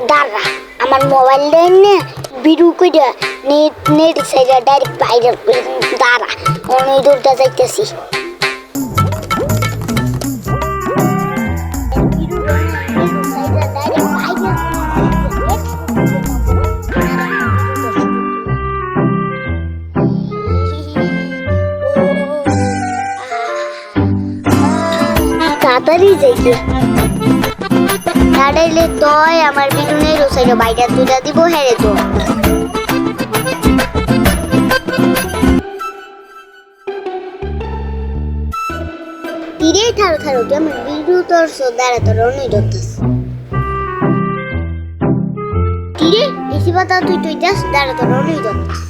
দাঁড়া আমার মোবাইল দেন না বিরু কইরা নেট সাইডে ডাইরেক্ট ভাইরাল করে দাঁড়া অনেক দূরটা যাইতেছি তাড়াতাড়ি যাইতে দাঁড়াইলে তয় আমার বিটুনের ও সাইডে বাইটা তুইটা দিব হেরে তো তীরে থারো থারো যেমন বিটু তোর দাঁড়া তোর অনেক ধরতেস তীরে বেশি কথা তুই যাস দাঁড়া তোর অনেক ধরতেস